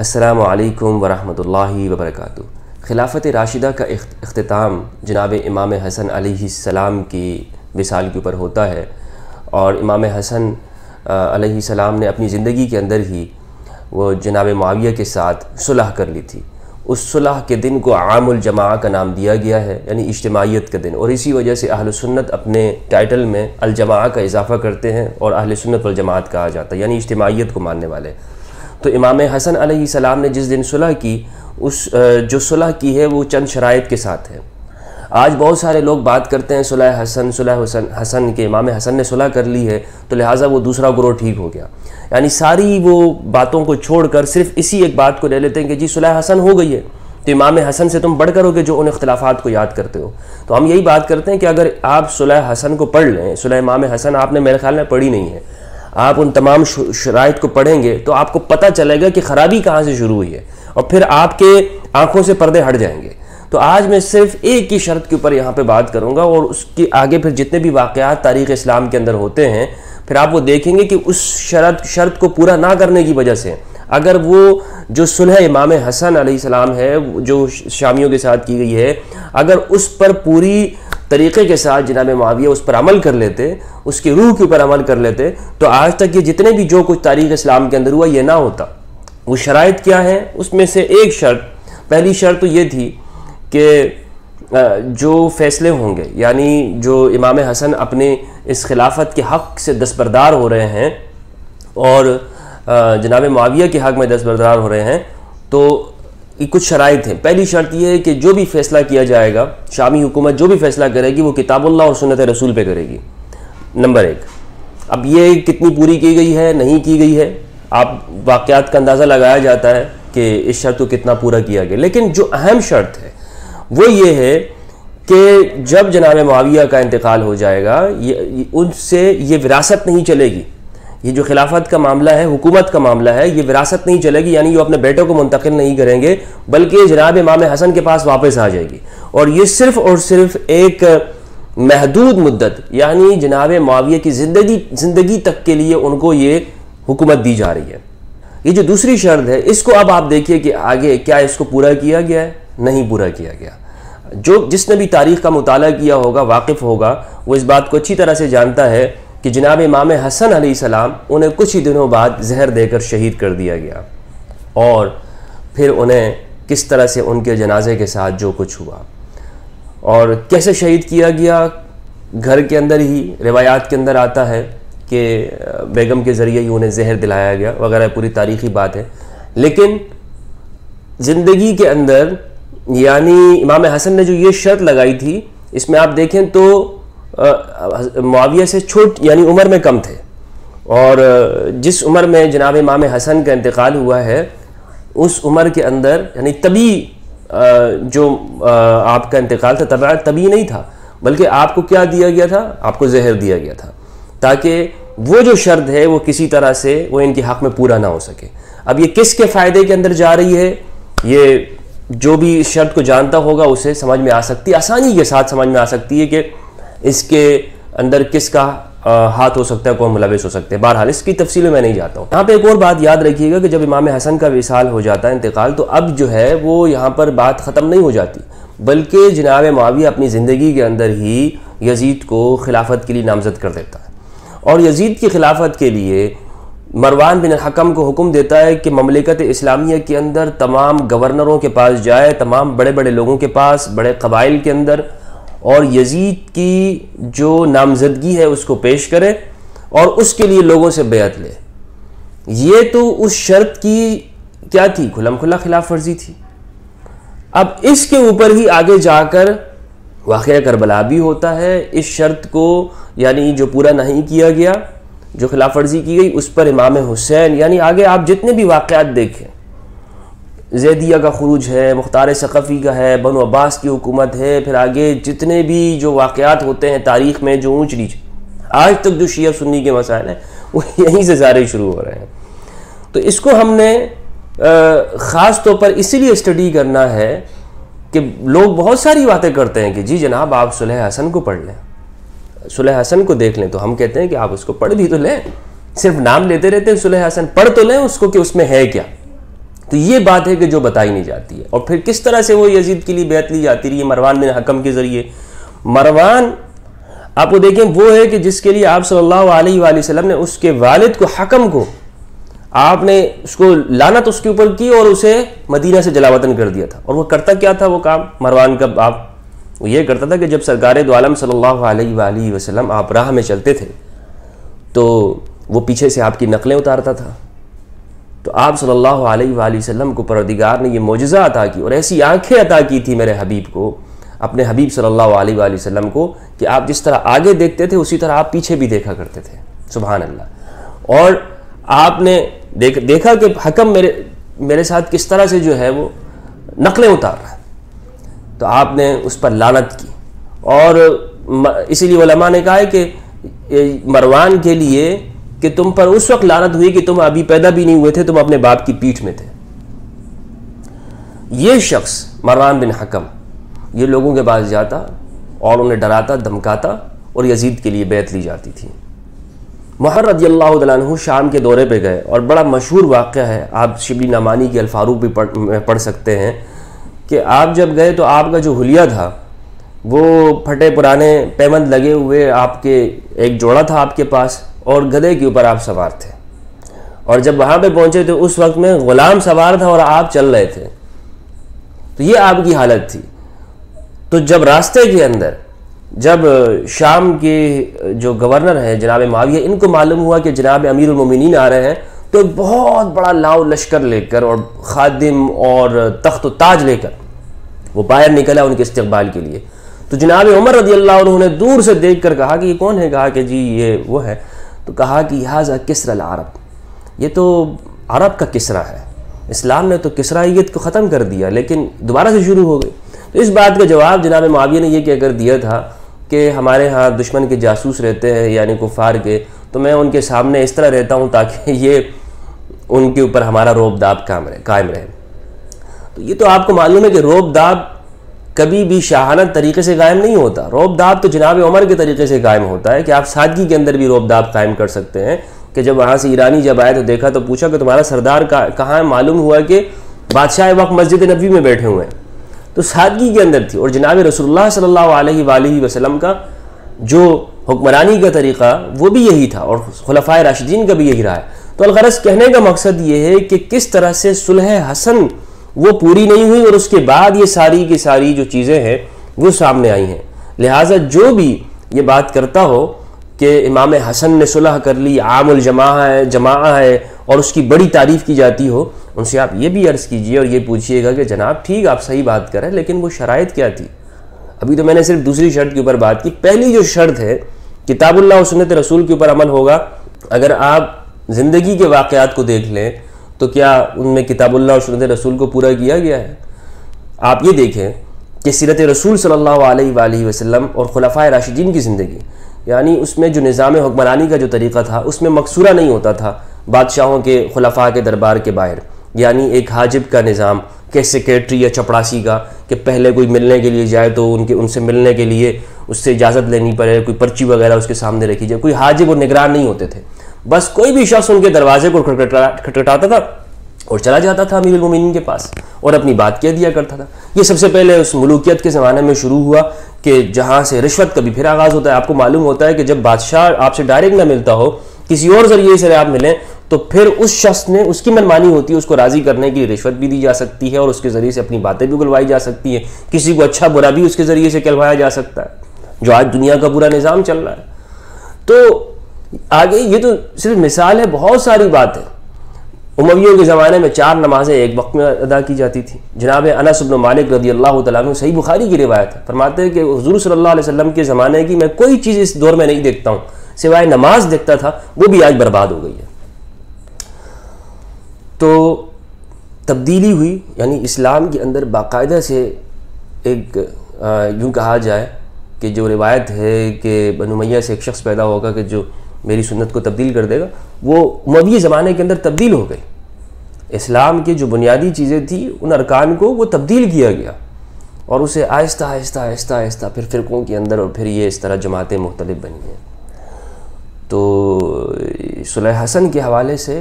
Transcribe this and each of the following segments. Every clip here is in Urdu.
السلام علیکم ورحمۃ اللہ وبرکاتہ۔ خلافت راشدہ کا اختتام جناب امام حسن علیہ السلام کی وصال کے اوپر ہوتا ہے، اور امام حسن علیہ السلام نے اپنی زندگی کے اندر ہی وہ جناب معاویہ کے ساتھ صلح کر لی تھی۔ اس صلح کے دن کو عام الجماعہ کا نام دیا گیا ہے، یعنی اجتماعیت کا دن، اور اسی وجہ سے اہل سنت اپنے ٹائٹل میں الجماعہ کا اضافہ کرتے ہیں اور اہل سنت والجماعت کہا جاتا ہے، یعنی اجتماعیت کو ماننے والے۔ تو امام حسن علیہ السلام نے جس دن صلح کی، جو صلح کی ہے وہ چند شرائط کے ساتھ ہے۔ آج بہت سارے لوگ بات کرتے ہیں صلح حسن کے امام حسن نے صلح کر لی ہے تو لہٰذا وہ دوسرا گروہ ٹھیک ہو گیا، یعنی ساری وہ باتوں کو چھوڑ کر صرف اسی ایک بات کو لے لیتے ہیں کہ جی صلح حسن ہو گئی ہے تو امام حسن سے تم بڑھ کر ہو کہ جو ان اختلافات کو یاد کرتے ہو۔ تو ہم یہی بات کرتے ہیں کہ اگر آپ صلح حسن کو پڑھ لیں، صلح امام حسن آپ نے میرے خیال میں پڑھی نہیں ہے، آپ ان تمام شرائط کو پڑھیں گے تو آپ کو پتہ چلے گا کہ خرابی کہاں سے شروع ہوئی ہے، اور پھر آپ کے آنکھوں سے پردے ہٹ جائیں گے۔ تو آج میں صرف ایک ہی شرط کے اوپر یہاں پہ بات کروں گا، اور اس کی آگے پھر جتنے بھی واقعات تاریخ اسلام کے اندر ہوتے ہیں پھر آپ وہ دیکھیں گے کہ اس شرط کو پورا نہ کرنے کی وجہ سے اگر وہ جو صلح امام حسن علیہ السلام ہے جو شامیوں کے ساتھ کی گئی ہے، اگر اس پر پوری طریقے کے ساتھ جناب معاویہ اس پر عمل کر لیتے، اس کی روح کے اوپر عمل کر لیتے، تو آج تک یہ جتنے بھی جو کچھ تاریخ اسلام کے اندر ہوا یہ نہ ہوتا۔ وہ شرائط کیا ہیں؟ اس میں سے ایک شرط، پہلی شرط تو یہ تھی کہ جو فیصلے ہوں گے، یعنی جو امام حسن اپنے اس خلافت کے حق سے دستبردار ہو رہے ہیں اور جناب معاویہ کے حق میں دستبردار ہو رہے ہیں، تو یہ کچھ شرائط ہیں۔ پہلی شرط یہ ہے کہ جو بھی فیصلہ کیا جائے گا، شامی حکومت جو بھی فیصلہ کرے گی وہ کتاب اللہ اور سنت رسول پہ کرے گی، نمبر ایک۔ اب یہ کتنی پوری کی گئی ہے نہیں کی گئی ہے، آپ واقعات کا اندازہ لگایا جاتا ہے کہ اس شرط کو کتنا پورا کیا گیا، لیکن جو اہم شرط ہے وہ یہ ہے کہ جب جناب معاویہ کا انتقال ہو جائے گا ان سے یہ وراثت نہیں چلے گی، یہ جو خلافت کا معاملہ ہے، حکومت کا معاملہ ہے، یہ وراثت نہیں چلے گی، یعنی یہ اپنے بیٹوں کو منتقل نہیں کریں گے بلکہ جناب امام حسن کے پاس واپس آ جائے گی، اور یہ صرف اور صرف ایک محدود مدت، یعنی جناب معاویہ کی زندگی تک کے لیے ان کو یہ حکومت دی جا رہی ہے۔ یہ جو دوسری شرط ہے اس کو اب آپ دیکھیے کہ آگے کیا اس کو پورا کیا گیا ہے؟ نہیں پورا کیا گیا۔ جس نے بھی تاریخ کا مطالعہ کیا ہوگا، واقف ہوگا، وہ اس بات کو اچھی طرح سے جانتا ہے کہ جناب امام حسن علیہ السلام انہیں کچھ ہی دنوں بعد زہر دے کر شہید کر دیا گیا، اور پھر انہیں کس طرح سے ان کے جنازے کے ساتھ جو کچھ ہوا اور کیسے شہید کیا گیا، گھر کے اندر ہی روایات کے اندر آتا ہے کہ بیگم کے ذریعے ہی انہیں زہر دلایا گیا وغیرہ، پوری تاریخی بات ہے۔ لیکن زندگی کے اندر یعنی امام حسن نے جو یہ شرط لگائی تھی، اس میں آپ دیکھیں تو معاویہ سے یعنی عمر میں کم تھے، اور جس عمر میں جناب امام حسن کا انتقال ہوا ہے اس عمر کے اندر یعنی طبی جو آپ کا انتقال تھا طبی نہیں تھا، بلکہ آپ کو کیا دیا گیا تھا؟ آپ کو زہر دیا گیا تھا، تاکہ وہ جو شرط ہے وہ کسی طرح سے وہ ان کے حق میں پورا نہ ہو سکے۔ اب یہ کس کے فائدے کے اندر جا رہی ہے؟ یہ جو بھی اس شرط کو جانتا ہوگا اسے سمجھ میں آ سکتی ہے، آسانی کے ساتھ سمجھ میں آ سکتی ہے کہ اس کے اندر کس کا ہاتھ ہو سکتا ہے، کون ملوث ہو سکتے ہیں۔ بہرحال اس کی تفصیل میں نہیں جاتا ہوں۔ یہاں پہ ایک اور بات یاد رکھیے گا کہ جب امام حسن کا وصال ہو جاتا ہے، انتقال، تو اب جو ہے وہ یہاں پر بات ختم نہیں ہو جاتی، بلکہ جناب معاویہ اپنی زندگی کے اندر ہی یزید کو خلافت کے لیے نامزد کر دیتا ہے، اور یزید کی خلافت کے لیے مروان بن الحکم کو حکم دیتا ہے کہ مملکت اسلامیہ کے اندر تمام گورنروں کے پاس جائے، تمام بڑے بڑے لوگوں کے پاس، بڑے قبائل کے اندر، اور یزید کی جو نامزدگی ہے اس کو پیش کرے اور اس کے لیے لوگوں سے بیعت لے۔ یہ تو اس شرط کی کیا تھی؟ کھلم کھلا خلاف ورزی تھی۔ اب اس کے اوپر ہی آگے جا کر واقعہ کربلا بھی ہوتا ہے، اس شرط کو یعنی جو پورا نہیں کیا گیا، جو خلاف ورزی کی گئی، اس پر امام حسین، یعنی آگے آپ جتنے بھی واقعات دیکھیں، زیدیہ کا خروج ہے، مختار ثقفی کا ہے، بنو عباس کی حکومت ہے، پھر آگے جتنے بھی جو واقعات ہوتے ہیں تاریخ میں جو اونچ نیچ آج تک جو شیعہ سنی کے مسائل ہیں وہ یہیں سے سارے شروع ہو رہے ہیں۔ تو اس کو ہم نے خاص طور پر اسی لیے اسٹڈی کرنا ہے کہ لوگ بہت ساری باتیں کرتے ہیں کہ جی جناب آپ صلح حسن کو پڑھ لیں، صلح حسن کو دیکھ لیں، تو ہم کہتے ہیں کہ آپ اس کو پڑھ بھی تو لیں، صرف نام لیتے رہتے ہیں صلح حسن، پڑھ تو لیں اس کو کہ اس میں ہے کیا۔ تو یہ بات ہے کہ جو بتائی نہیں جاتی ہے. اور پھر کس طرح سے وہ یزید کے لیے بیعت لی جاتی رہی مروان بن حکم کے ذریعے. مروان آپ کو دیکھیں وہ ہے کہ جس کے لیے آپ صلی اللہ علیہ وآلہ وسلم نے اس کے والد کو حکم کو آپ نے اس کو لعنت اس کے اوپر کی اور اسے مدینہ سے جلا وطن کر دیا تھا. اور وہ کرتا کیا تھا وہ کام مروان کا باپ؟ وہ یہ کرتا تھا کہ جب سرکار دو عالم صلی اللہ علیہ وآلہ وسلم آپ راہ میں چلتے تھے تو وہ پیچھے سے آپ کی نقلیں اتارتا تھا. تو آپ صلی اللہ علیہ وآلہ وسلم کو پروردگار نے یہ معجزہ عطا کی اور ایسی آنکھیں عطا کی تھی میرے حبیب کو، اپنے حبیب صلی اللہ علیہ وآلہ وسلم کو، کہ آپ جس طرح آگے دیکھتے تھے اسی طرح آپ پیچھے بھی دیکھا کرتے تھے. سبحان اللہ. اور آپ نے دیکھا کہ حکم میرے ساتھ کس طرح سے جو ہے وہ نقلیں اتار رہا ہے، تو آپ نے اس پر لعنت کی. اور اسی لیے علماء نے کہا ہے کہ مروان کے لیے کہ تم پر اس وقت لعنت ہوئی کہ تم ابھی پیدا بھی نہیں ہوئے تھے، تم اپنے باپ کی پیٹھ میں تھے. یہ شخص مروان بن حکم یہ لوگوں کے پاس جاتا اور انہیں ڈراتا دھمکاتا اور یزید کے لیے بیعت لی جاتی تھی. محر رضی اللہ تعالیٰ عنہ شام کے دورے پہ گئے اور بڑا مشہور واقعہ ہے، آپ شبلی نعمانی کی الفاروق بھی پڑھ سکتے ہیں کہ آپ جب گئے تو آپ کا جو حلیہ تھا وہ پھٹے پرانے پیمند لگے ہوئے آپ کے ایک جوڑا تھا آپ کے پاس اور گدھے کے اوپر آپ سوار تھے. اور جب وہاں پہ پہنچے تو اس وقت میں غلام سوار تھا اور آپ چل رہے تھے. تو یہ آپ کی حالت تھی. تو جب راستے کے اندر جب شام کے جو گورنر ہیں جناب معاویہ ان کو معلوم ہوا کہ جناب امیر المومنین آ رہے ہیں تو ایک بہت بڑا لاؤ لشکر لے کر اور خادم اور تخت و تاج لے کر وہ باہر نکلا ان کے استقبال کے لیے. تو جناب عمر رضی اللہ عنہ نے دور سے دیکھ کر کہا کہ یہ کون ہے؟ کہا کہ جی یہ وہ ہے. تو کہا کہ ھذا کسری العرب، یہ تو عرب کا کسرا ہے. اسلام نے تو کسرائیت کو ختم کر دیا لیکن دوبارہ سے شروع ہو گئی. تو اس بات کا جواب جناب معاویہ نے یہ کہہ کر دیا تھا کہ ہمارے ہاں دشمن کے جاسوس رہتے ہیں یعنی کفار کے، تو میں ان کے سامنے اس طرح رہتا ہوں تاکہ یہ ان کے اوپر ہمارا روب داب قائم رہے. تو یہ تو آپ کو معلوم ہے کہ روب داب کبھی بھی شاہانہ طریقے سے قائم نہیں ہوتا. روب داب تو جناب عمر کے طریقے سے قائم ہوتا ہے کہ آپ سادگی کے اندر بھی روب داب قائم کر سکتے ہیں. کہ جب وہاں سے ایرانی جب آئے تو دیکھا تو پوچھا کہ تمہارا سردار کہاں ہے؟ معلوم ہوا کہ بادشاہ وقت مسجد نبوی میں بیٹھے ہوئے ہیں. تو سادگی کے اندر تھی. اور جناب رسول اللہ صلی اللہ علیہ وآلہ وسلم کا جو حکمرانی کا طریقہ وہ بھی یہی تھا اور خلفائے راشدین کا بھی یہی رہا ہے. تو الغرض کہنے کا مقصد یہ ہے کہ کس طرح سے صلح حسن وہ پوری نہیں ہوئی اور اس کے بعد یہ ساری کی ساری جو چیزیں ہیں وہ سامنے آئی ہیں. لہٰذا جو بھی یہ بات کرتا ہو کہ امام حسن نے صلح کر لی، عام الجماعہ ہے اور اس کی بڑی تعریف کی جاتی ہو، ان سے آپ یہ بھی عرض کیجئے اور یہ پوچھئے گا کہ جناب ٹھیک آپ صحیح بات کریں لیکن وہ شرائط کیا تھی؟ ابھی تو میں نے صرف دوسری شرط کے اوپر بات کی. پہلی جو شرط ہے کتاب اللہ و سنت رسول کے اوپر عمل ہوگا. اگر آپ زندگی کے واقعات کو دیکھ لیں تو کیا ان میں کتاب اللہ اور سنت رسول کو پورا کیا گیا ہے؟ آپ یہ دیکھیں کہ سیرت رسول صلی اللہ علیہ وآلہ وسلم اور خلفائے راشدین کی زندگی، یعنی اس میں جو نظام حکمرانی کا جو طریقہ تھا اس میں مقصورہ نہیں ہوتا تھا بادشاہوں کے خلفاء کے دربار کے باہر. یعنی ایک حاجب کا نظام کہ سیکریٹری یا چپڑاسی کا کہ پہلے کوئی ملنے کے لیے جائے تو ان سے ملنے کے لیے اس سے اجازت لینی پڑے، کوئی پرچی وغیرہ اس کے سامنے رکھی جائے. کوئی حاجب اور نگران نہیں ہوتے تھے. بس کوئی بھی شخص ان کے دروازے کو کھٹکھٹاتا تھا اور چلا جاتا تھا امیر المومنین کے پاس اور اپنی بات کہہ دیا کرتا تھا. یہ سب سے پہلے اس ملوکیت کے زمانے میں شروع ہوا کہ جہاں سے رشوت کا بھی پھر آغاز ہوتا ہے. آپ کو معلوم ہوتا ہے کہ جب بادشاہ آپ سے ڈائریکٹ نہ ملتا ہو، کسی اور ذریعے سے آپ ملیں تو پھر اس شخص نے اس کی منمانی ہوتی ہے، اس کو راضی کرنے کی رشوت بھی دی جا سکتی ہے اور اس کے ذریعے سے اپنی باتیں بھی کھلوائی جا سکتی ہیں. کسی کو اچھا برا بھی اس کے ذریعے سے کھلوایا جا سکتا ہے، جو آج دنیا کا پورا نظام چل رہا ہے. تو آگے یہ تو صرف مثال ہے، بہت ساری باتیں. امویوں کے زمانے میں 4 نمازیں ایک وقت میں ادا کی جاتی تھی. جناب انس بن مالک رضی اللہ تعالیٰ عنہ صحیح بخاری کی روایت ہے، فرماتے ہیں کہ حضور صلی اللہ علیہ وسلم کے زمانے کی میں کوئی چیز اس دور میں نہیں دیکھتا ہوں سوائے نماز دیکھتا تھا، وہ بھی آج برباد ہو گئی ہے. تو تبدیلی ہوئی، یعنی اسلام کے اندر باقاعدہ سے ایک یوں کہا جائے کہ جو روایت ہے کہ بنو امیہ سے ایک شخص پیدا ہوگا کہ جو میری سنت کو تبدیل کر دے گا، وہ اموی زمانے کے اندر تبدیل ہو گئی. اسلام کی جو بنیادی چیزیں تھیں ان ارکان کو وہ تبدیل کیا گیا اور اسے آہستہ آہستہ آہستہ آہستہ پھر فرقوں کے اندر اور پھر یہ اس طرح جماعتیں مختلف بنی ہیں. تو صلح حسن کے حوالے سے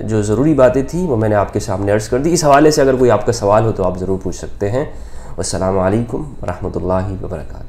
جو ضروری باتیں تھیں وہ میں نے آپ کے سامنے عرض کر دی. اس حوالے سے اگر کوئی آپ کا سوال ہو تو آپ ضرور پوچھ سکتے ہیں. والسلام علیکم ورحمۃ اللہ وبرکاتہ.